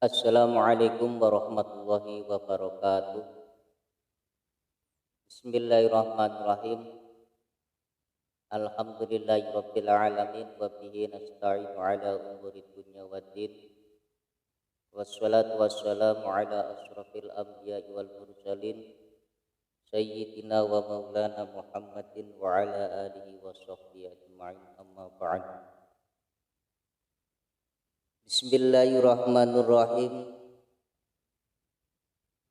Assalamualaikum warahmatullahi wabarakatuh. Bismillahirrahmanirrahim. Alhamdulillahirabbil alamin wa bihi nasta'inu ala umuri dunya waddin. Wassalatu wassalamu ala asyrafil anbiya'i wal mursalin sayyidina wa maulana Muhammadin wa ala alihi wa sahbihi ajma'in, amma ba'd. Bismillahirrahmanirrahim.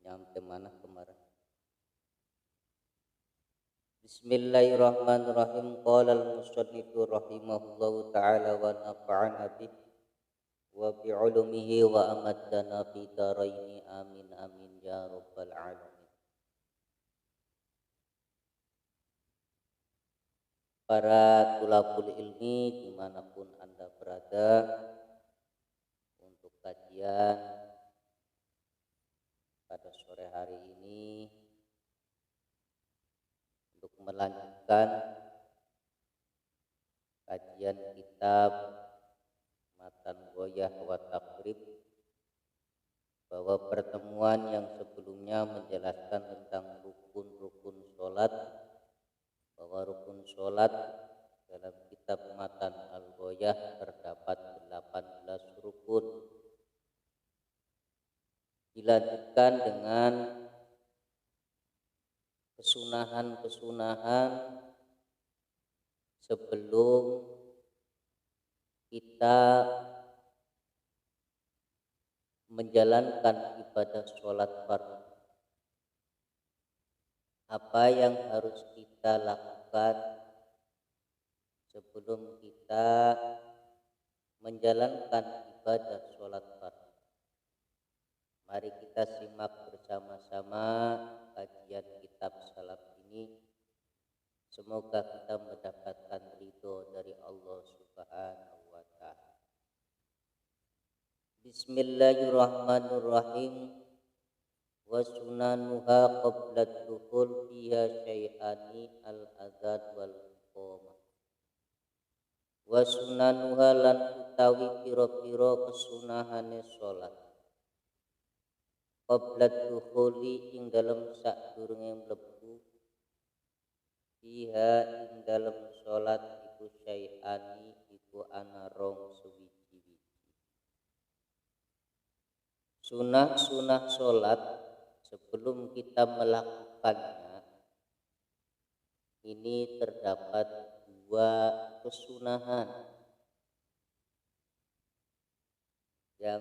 Nyampe mana kemarin? Bismillahirrahmanirrahim. Qala al-musannifu rahimahullahu ta'ala wa nafa'ana bih wa bi'ulumihi wa amaddana fi daraini amin amin ya rabbal alamin. Para tulabul ilmi dimanapun Anda berada, untuk kajian pada sore hari ini untuk melanjutkan kajian kitab Matan Ghoyah wa Taqrib, bahwa pertemuan yang sebelumnya menjelaskan tentang rukun-rukun sholat, bahwa rukun sholat dalam kitab Matan Al-Ghoyah terdapat 18 rukun. Dilanjutkan dengan kesunahan-kesunahan sebelum kita menjalankan ibadah sholat fardu. Apa yang harus kita lakukan sebelum kita menjalankan ibadah sholat fardu? Mari kita simak bersama-sama kajian kitab salaf ini. Semoga kita mendapatkan ridho dari Allah Subhanahu wa ta'ala. Bismillahirrahmanirrahim. Wa sunanuha qabla dukhul fiha syai'ani al-adzan wal iqamah. Wa sunanuha lan utawi pira-pira kesunahane salat. Qabla dukhuli ing dalem sadurunge mlebu, fiha ing dalem salat iku syai'ani iku ana rong suwiji-wiji. Sunah-sunah salat sebelum kita melakukannya ini terdapat dua kesunahan yang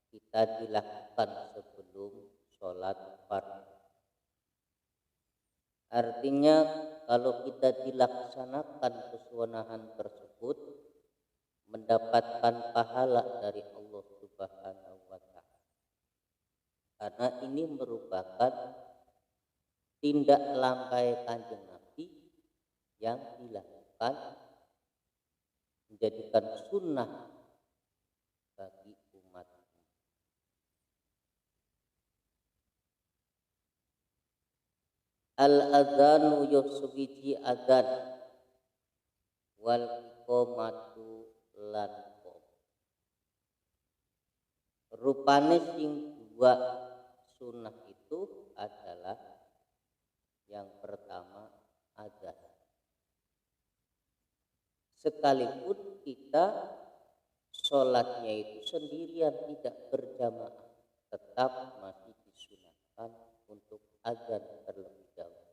kita dilakukan sebelum sholat fardu. Artinya kalau kita dilaksanakan kesunahan tersebut, mendapatkan pahala dari Allah Subhanahu wa ta'ala. Karena ini merupakan tindak lakai Kanjeng Nabi yang dilakukan, menjadikan sunnah bagi umat. Al-adzanu yuswiji adzan wal iqamatu lan qom. Rupane sing dua sunnah itu adalah yang pertama adzan. Sekalipun kita sholatnya itu sendirian, tidak berjamaah, tetap masih disunahkan untuk adzan terlebih dahulu.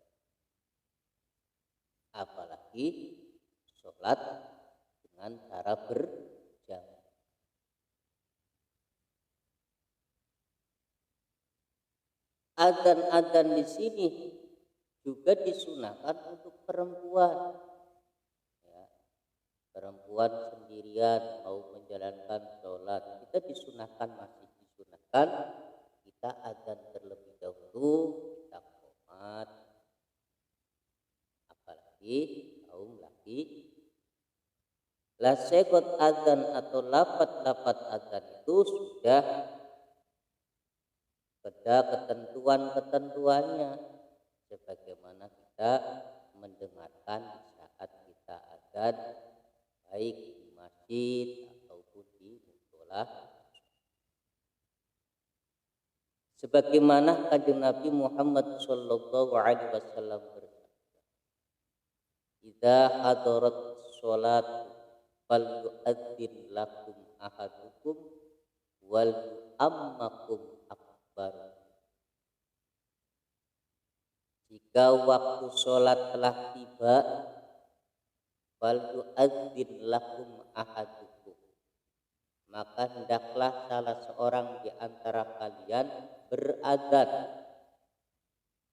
Apalagi sholat dengan cara berjamaah. Adzan-adzan di sini juga disunahkan untuk perempuan. Ya, perempuan sendirian mau menjalankan sholat, kita disunahkan, masih disunahkan kita adzan terlebih dahulu, kita qomat. Apalagi kaum laki. Lasekot adzan atau lafat-lafat adzan itu sudah ada ketentuan-ketentuannya, sebagaimana kita mendengarkan di saat kita adzan, baik di masjid ataupun di musola. Sebagaimana kanjeng Nabi Muhammad sallallahu alaihi wasallam bersabda, "Idza hadarat shalat fal yu'adzin lakum ahadukum wal ammakum akbar." Jika waktu sholat telah tiba, fal yu'adzin lakum ahadukum, maka hendaklah salah seorang di antara kalian beradzan,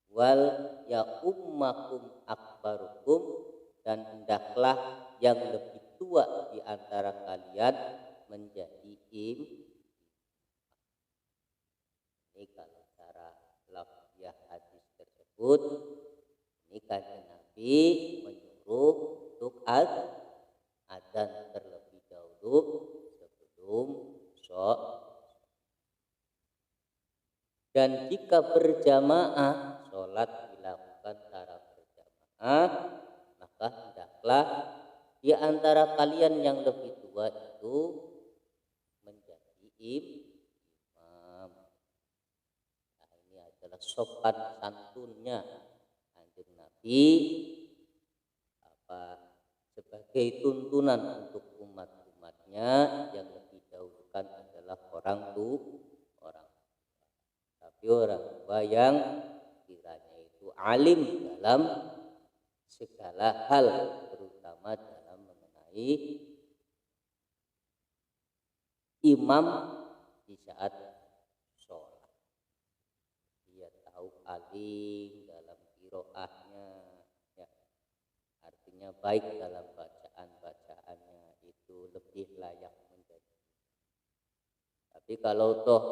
wal ya ummakum akbarukum, dan hendaklah yang lebih tua di antara kalian menjadi imam. Ini kalau cara lafziah hadis tersebut, ini kanjeng Nabi menyuruh untuk adzan terlebih dahulu sebelum sholat. Dan jika berjamaah, sholat dilakukan secara berjamaah, maka hendaklah di antara kalian yang lebih tua itu menjadi imam. Nah, ini adalah sopan santunnya kanjeng Nabi sebagai tuntunan untuk umat-umatnya. Yang lebih dahulukan adalah orang tua, tapi orang tua yang kiranya itu alim dalam segala hal, terutama dalam mengenai imam di saat sholat. Dia tahu alim dalam qiraahnya, ya, artinya baik dalam bacaan-bacaannya, itu lebih layak menjadi. Tapi kalau toh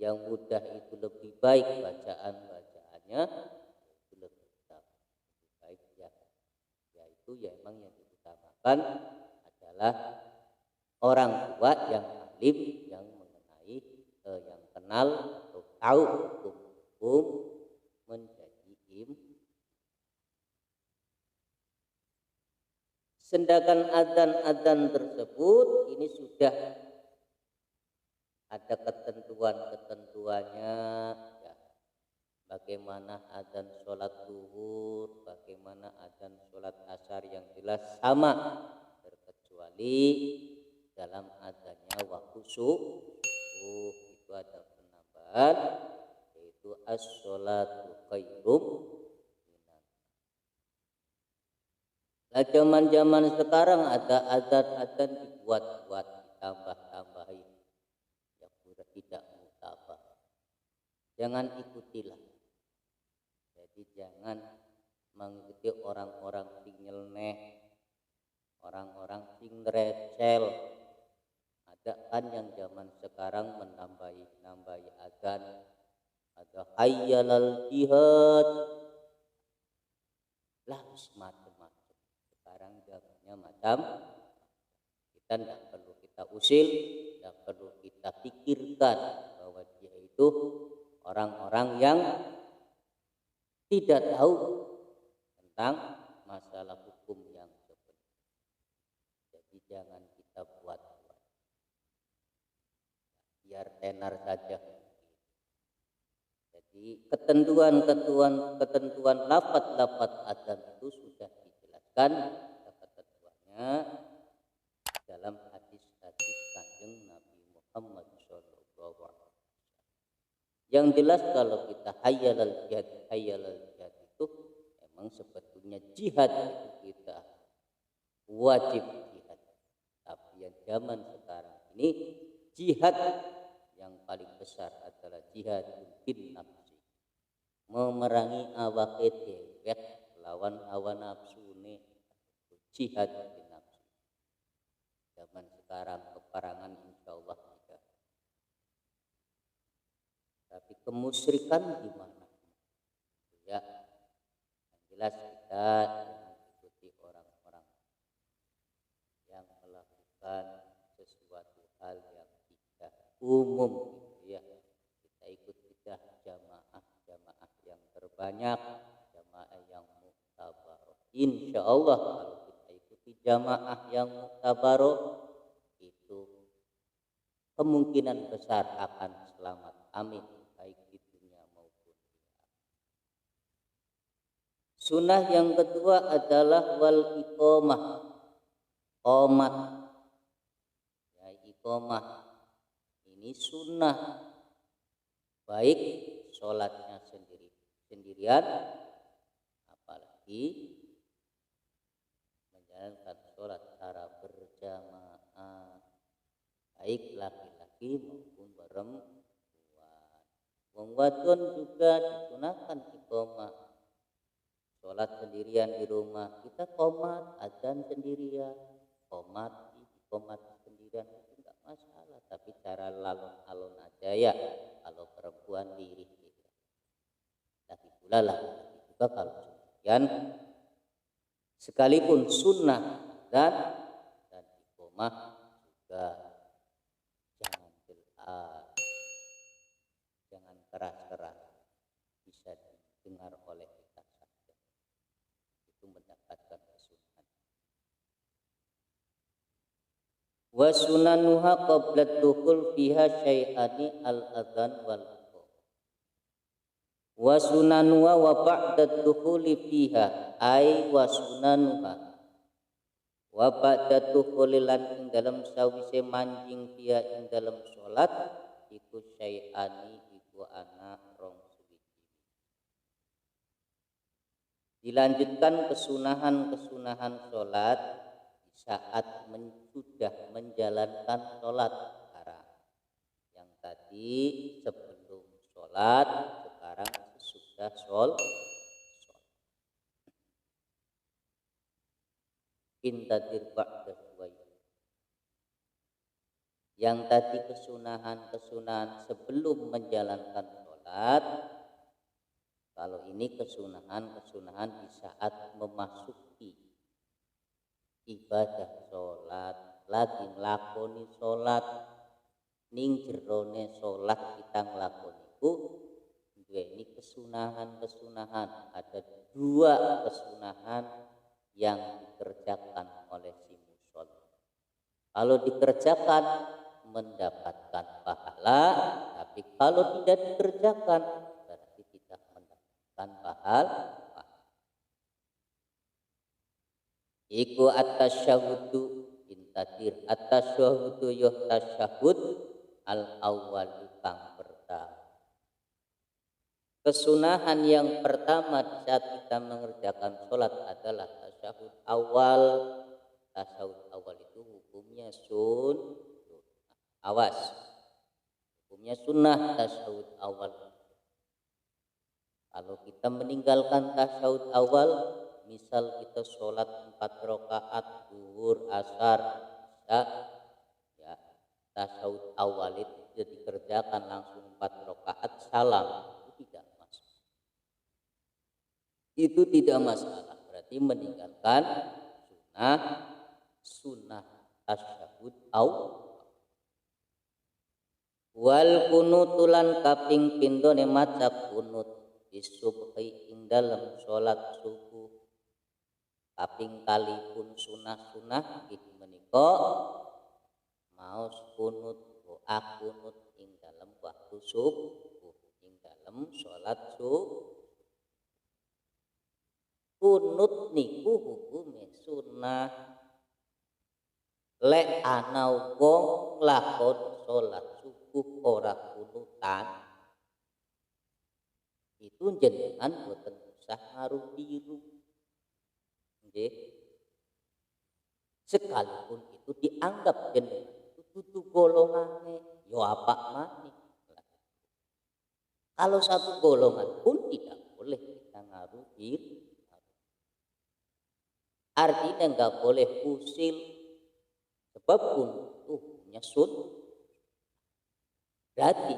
yang mudah itu lebih baik bacaan-bacaannya, itu lebih baik ya. Yaitu ya emang yang diutamakan adalah orang tua yang alim, yang mengenai, yang kenal atau tahu hukum-hukum menjadi imam. Sedangkan adzan-adzan tersebut ini sudah ada ketentuan-ketentuannya, ya. Bagaimana adzan sholat zuhur, bagaimana adzan sholat asar, yang jelas sama, terkecuali dalam adzannya waktu subuh itu ada penambahan, yaitu as-sholatu khairum minan. Nah, zaman sekarang ada adzan dibuat-buat, ditambah-tambahin, yang sudah tidak mutabah. Jangan ikutilah. Jadi jangan mengikuti orang-orang sing nyeleneh, orang-orang sing recel. Ada kan yang zaman sekarang menambahi adzan, ada hayyalal jihad, lah macam-macam. Sekarang zamannya macam, kita tidak perlu kita usil, tidak perlu kita pikirkan bahwa dia itu orang-orang yang tidak tahu tentang masalah hukum yang sebenarnya. Jadi jangan kita buat-buat, biar tenar saja. Jadi ketentuan lafaz-lafaz adzan itu sudah dijelaskan ketentuannya dalam hadis-hadis kanjeng Nabi Muhammad SAW. Yang jelas kalau kita hayyalal jihad itu memang sebetulnya jihad itu kita wajib jihad. Tapi yang zaman sekarang ini jihad yang paling besar adalah jihad bin nafsi, memerangi awake dewek lawan hawa nafsu ini, jihad bin nafsi. Zaman sekarang peperangan insyaallah tidak. Tapi kemusyrikan gimana? Ya, yang jelas kita mengikuti orang-orang yang melakukan sesuatu hal yang tidak umum, gitu ya. Kita ikut jamaah yang terbanyak, jamaah yang muktabaroh. Insya Allah kalau kita ikuti jamaah yang muktabaroh, itu kemungkinan besar akan selamat. Amin. Sunnah yang kedua adalah wal iqamah, qomat. Ya, iqamah ini sunnah, baik sholatnya sendirian, apalagi menjalankan sholat secara berjamaah, baik laki-laki maupun perempuan. Wong wadon juga disunahkan iqamah, sholat sendirian di rumah, kita qomat adzan sendirian, qomat sendirian itu enggak masalah, tapi cara alon-alon aja ya. Kalau perempuan diri kita, tapi pula laki-laki juga kalau sendirian, sekalipun sunnah dan iqamah juga jangan jangan keras-keras, bisa didengar oleh kita saja, itu mendapatkan kesunahan. Wa sunanuha qabla dukhul fiha syai'ani al-adzan wal iqamah. Wa sunanuha wa ba'da dukhuli fiha ay wa sunanuha wa ba'da dukhuli lan ing dalam sawise manjing fiha ing dalam salat iku syai'ani iku ana rong suwiji. Dilanjutkan kesunahan salat saat sudah menjalankan sholat. Yang tadi sebelum sholat, sekarang sudah sholat. Intadir ba'da suwai. Yang tadi kesunahan sebelum menjalankan sholat, kalau ini kesunahan di saat memasuki ibadah sholat, lagi nglakoni sholat, ning jerone sholat kita nglakoniku duweni kesunahan. Ada dua kesunahan yang dikerjakan oleh si musholli. Kalau dikerjakan mendapatkan pahala, tapi kalau tidak dikerjakan berarti tidak mendapatkan pahala. Iku at-tasyahhudu intadir, at-tasyahhudu yuh tasyahhud al-awwal kang pertama. Kesunahan yang pertama di saat kita mengerjakan sholat adalah tasyahhud awal. Tasyahhud awal itu hukumnya hukumnya sunnah tasyahhud awal. Kalau kita meninggalkan tasyahhud awal, misal kita sholat 4 rakaat zuhur, asar, ya, tasyahud awal itu dikerjakan langsung 4 rakaat salam, itu tidak masalah. Berarti meninggalkan sunnah tasyahud awal. Wal kunutulan kaping pindone maca kunut disubhi ing dalam sholat subuh. Kaping kalipun sunah iki menika maos kunut doa kunut ing dalam waktu subuh, ing dalam salat subuh. Kunut niku hukume sunah. Lek ana wong lakon salat subuh ora kunutan, itu jenengan boten usah ngaruh biru. Sekalipun itu dianggap jenengan itu dudu golongane, yo apa maning. Kalau satu golongan pun tidak boleh kita ngaruh biru. Artinya enggak boleh usil, sebab pun itu punya sunnah. Berarti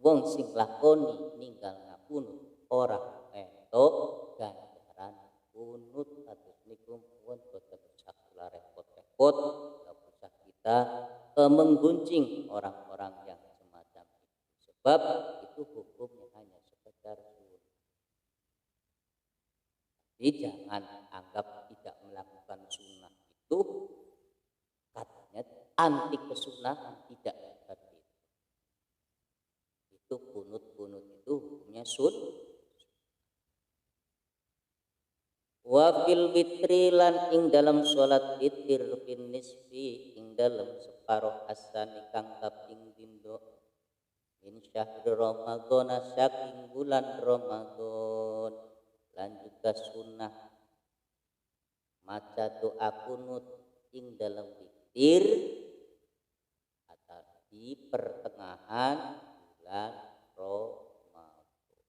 wong sing lakoni ninggal ngapunut ora entuk ganjaran kunut. Atus niku pun boten usah kula repot-repot, enggak usah kita menggunjing orang-orang yang semacam itu, sebab itu hukumnya hanya sekedar sunnah. Jadi jangan anggap tidak melakukan sunnah itu katanya anti kesunahan, tidak seperti itu. Itu kunut itu hukumnya sunnah. Wa fil witri lan ing dalam salat witir fin nisfi ing dalam separuh asani kang kaping pindho min syahr Ramadan saking bulan Ramadan lan juga sunnah maca doa kunut ing dalam witir atau di pertengahan bulan Ramadan.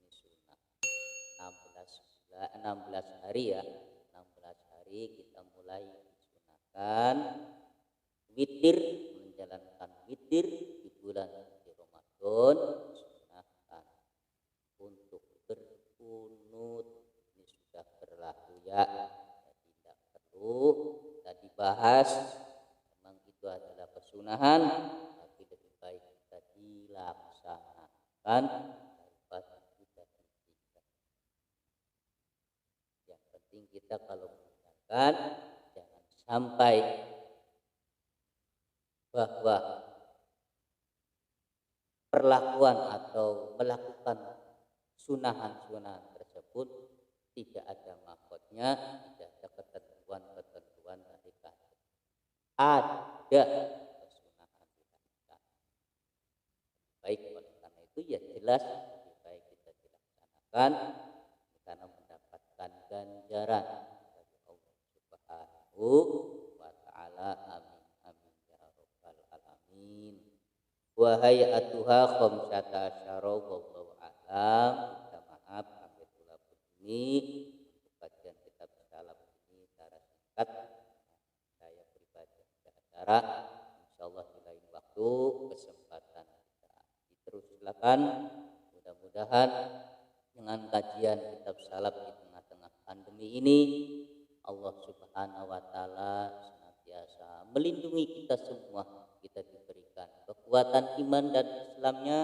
Ini sunnah 16 hari ya, 16 hari kita mulai disunahkan witir, menjalankan witir di bulan suci Ramadan, disunahkan untuk berkunut. Ini sudah berlaku ya, jadi tidak perlu kita dibahas. Memang itu adalah kesunahan, tapi lebih baik kita dilaksanakan daripada kita tidak. Yang penting kita kalau mengerjakan jangan sampai bahwa perlakuan atau melakukan sunahan-sunahan tersebut tidak ada mahkotnya, tidak ada ketentuan-ketentuan dari kafir. Ada kesunahan dilakukan. Baik, oleh karena itu ya jelas lebih baik kita dilaksanakan karena mendapatkan ganjaran dari Allah Subhanahu wa taala. Amin amin ya rabbal alamin. Wa hayatuha khamsata asyara wallahu alam. Minta maaf kami telah begini untuk kajian kitab salam ini secara singkat. Saya pribadi ada acara, insyaallah di lain waktu kesempatan kita terus silakan. Mudah-mudahan dengan kajian kitab salaf di tengah-tengah pandemi ini Allah Subhanahu wa taala senantiasa melindungi kita semua, kita diberikan kekuatan iman dan Islamnya,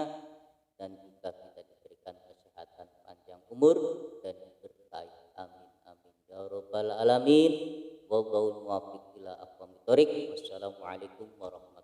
dan juga kita diberikan kesehatan panjang umur dan diberkahi. Amin amin ya rabbal alamin. Wallahu muwaffiq ila aqwamit thoriq. Wassalamualaikum warahmatullahi wabarakatuh.